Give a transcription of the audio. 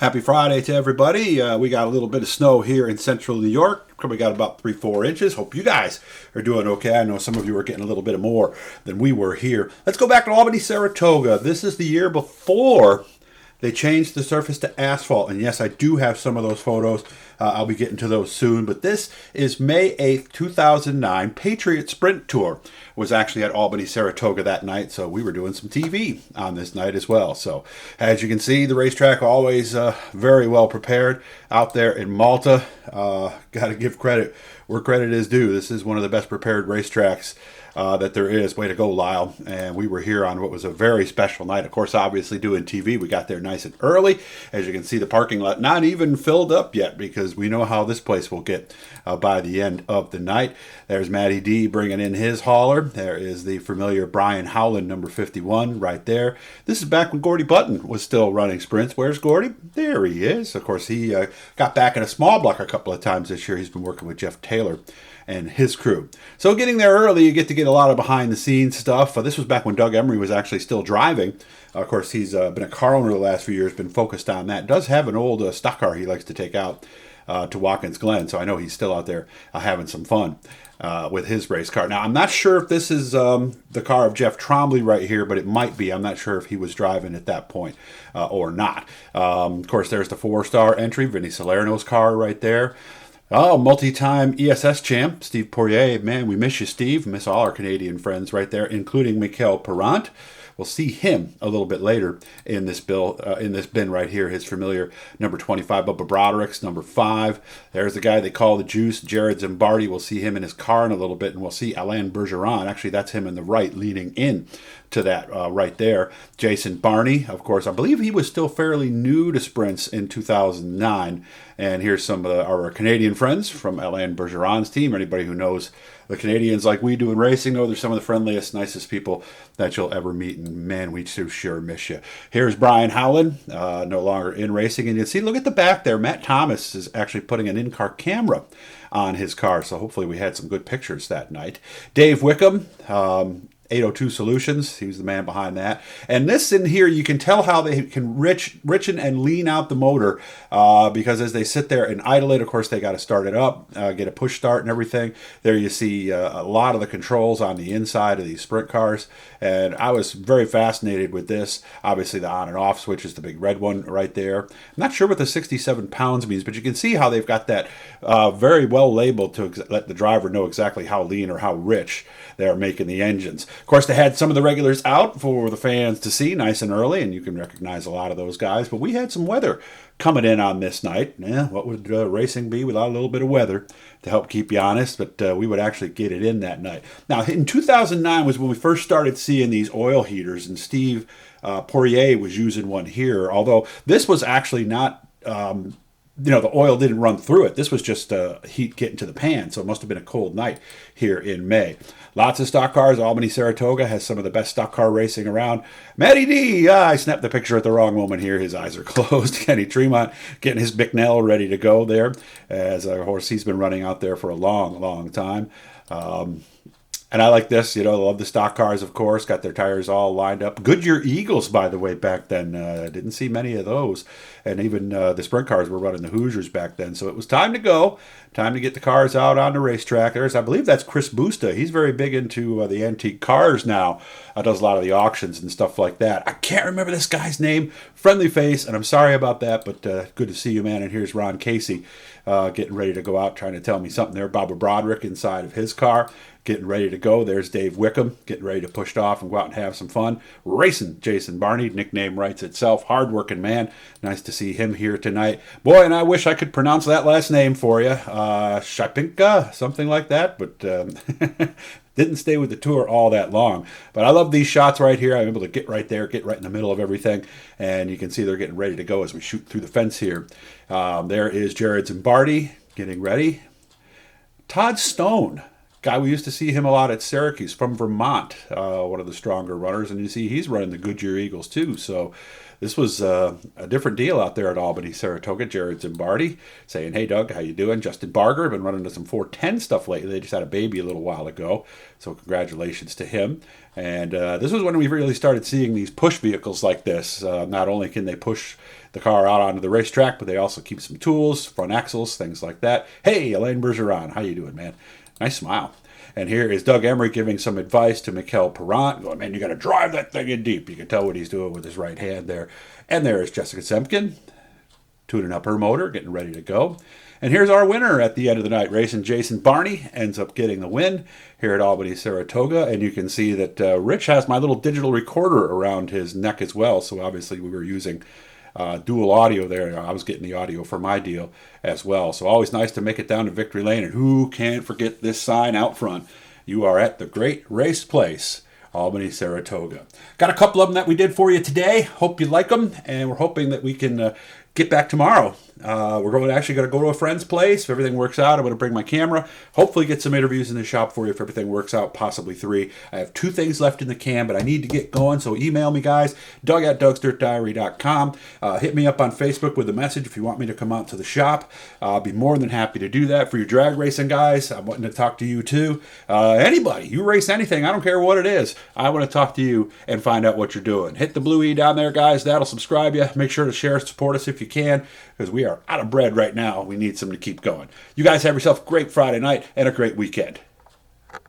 Happy Friday to everybody. We got a little bit of snow here in central New York. We got about 3-4 inches. Hope you guys are doing okay. I know some of you are getting a little bit more than we were here. Let's go back to Albany Saratoga. This is the year before they changed the surface to asphalt. And yes, I do have some of those photos. I'll be getting to those soon. But this is May 8th, 2009. Patriot Sprint Tour was actually at Albany Saratoga that night. So we were doing some TV on this night as well. So as you can see, the racetrack always very well prepared out there in Malta. Got to give credit where credit is due. This is one of the best prepared racetracks that there is. Way to go, Lyle. And we were here on what was a very special night. Of course, obviously doing TV. We got there nice and early. As you can see, the parking lot not even filled up yet because we know how this place will get by the end of the night. There's Matty D bringing in his hauler. There is the familiar Brian Howland, number 51, right there. This is back when Gordy Button was still running sprints. Where's Gordy? There he is. Of course, he got back in a small block a couple of times this year. He's been working with Jeff Taylor and his crew. So getting there early, you get to get a lot of behind-the-scenes stuff. This was back when Doug Emery was actually still driving. Of course, he's been a car owner the last few years, been focused on that. Does have an old stock car he likes to take out to Watkins Glen, so I know he's still out there having some fun with his race car. Now, I'm not sure if this is the car of Jeff Trombley right here, but it might be. I'm not sure if he was driving at that point or not. Of course, there's the 4-star entry, Vinny Salerno's car right there. Oh, multi-time ESS champ, Steve Poirier. Man, we miss you, Steve. Miss all our Canadian friends right there, including Mikel Perrant. We'll see him a little bit later in this bin right here. His familiar number 25, Bubba Broderick's number 5. There's the guy they call the Juice, Jared Zimbardi. We'll see him in his car in a little bit, and we'll see Alain Bergeron. Actually, that's him in the right, leaning in to that right there. Jason Barney, of course. I believe he was still fairly new to sprints in 2009. And here's some of our Canadian friends from Alain Bergeron's team. Anybody who knows the Canadians like we do in racing know they're some of the friendliest, nicest people that you'll ever meet. And man, we too sure miss you. Here's Brian Howland, no longer in racing. And you see, look at the back there. Matt Thomas is actually putting an in-car camera on his car. So hopefully we had some good pictures that night. Dave Wickham, 802 Solutions. He was the man behind that. And this in here, you can tell how they can richen and lean out the motor because as they sit there and idle it, of course, they got to start it up, get a push start and everything. There you see a lot of the controls on the inside of these sprint cars. And I was very fascinated with this. Obviously, the on and off switch is the big red one right there. I'm not sure what the 67 pounds means, but you can see how they've got that very well labeled to let the driver know exactly how lean or how rich they're making the engines. Of course, they had some of the regulars out for the fans to see nice and early, and you can recognize a lot of those guys. But we had some weather coming in on this night. Yeah, what would racing be without a little bit of weather to help keep you honest? But we would actually get it in that night. Now, in 2009 was when we first started seeing these oil heaters, and Steve Poirier was using one here, although this was actually not... the oil didn't run through it. This was just heat getting to the pan, so it must have been a cold night here in May. Lots of stock cars. Albany Saratoga has some of the best stock car racing around. Matty D, I snapped the picture at the wrong moment here. His eyes are closed. Kenny Tremont getting his Bicknell ready to go there, as of course he's been running out there for a long, long time. And I like this, love the stock cars, of course, got their tires all lined up. Goodyear Eagles, by the way, back then. Didn't see many of those. And even the sprint cars were running the Hoosiers back then. So it was time to go. Time to get the cars out on the racetrack. I believe that's Chris Busta. He's very big into the antique cars now. Does a lot of the auctions and stuff like that. I can't remember this guy's name. Friendly face, and I'm sorry about that, but good to see you, man. And here's Ron Casey getting ready to go out, trying to tell me something there. Bobby Broderick inside of his car, getting ready to go. There's Dave Wickham, getting ready to push off and go out and have some fun. Racing Jason Barney, nickname writes itself. Hardworking man. Nice to see him here tonight. Boy, and I wish I could pronounce that last name for you. Shapinka, something like that, but didn't stay with the tour all that long. But I love these shots right here. I'm able to get right there, get right in the middle of everything, and you can see they're getting ready to go as we shoot through the fence here. There is Jared Zimbardi getting ready. Todd Stone, guy we used to see him a lot at Syracuse, from Vermont, one of the stronger runners, and you see he's running the Goodyear Eagles too. So this was a different deal out there at Albany Saratoga. Jared Zimbardi saying, "Hey Doug, how you doing?" Justin Barger been running to some 410 stuff lately. They just had a baby a little while ago, so congratulations to him. And this was when we really started seeing these push vehicles like this. Not only can they push the car out onto the racetrack, but they also keep some tools, front axles, things like that. Hey, Alain Bergeron, how you doing, man? Nice smile. And here is Doug Emery giving some advice to Mikel Perrant, going, "Man, you got to drive that thing in deep." You can tell what he's doing with his right hand there. And there is Jessica Semkin, tuning up her motor, getting ready to go. And here's our winner at the end of the night racing. Jason Barney ends up getting the win here at Albany Saratoga. And you can see that Rich has my little digital recorder around his neck as well. So obviously we were using dual audio there. I was getting the audio for my deal as well. So always nice to make it down to victory lane. And who can't forget this sign out front? You are at the Great Race Place, Albany Saratoga. Got a couple of them that we did for you today. Hope you like them. And we're hoping that we can get back tomorrow. We're actually going to go to a friend's place. If everything works out, I'm going to bring my camera. Hopefully get some interviews in the shop for you if everything works out, possibly 3. I have 2 things left in the can, but I need to get going. So email me, guys, Doug@DougsDirtDiary.com. Hit me up on Facebook with a message if you want me to come out to the shop. I'll be more than happy to do that for your drag racing guys. I'm wanting to talk to you too. Anybody, you race anything, I don't care what it is. I want to talk to you and find out what you're doing. Hit the blue E down there, guys. That'll subscribe you. Make sure to share and support us if you can, because we are out of bread right now. We need some to keep going. You guys have yourself a great Friday night and a great weekend.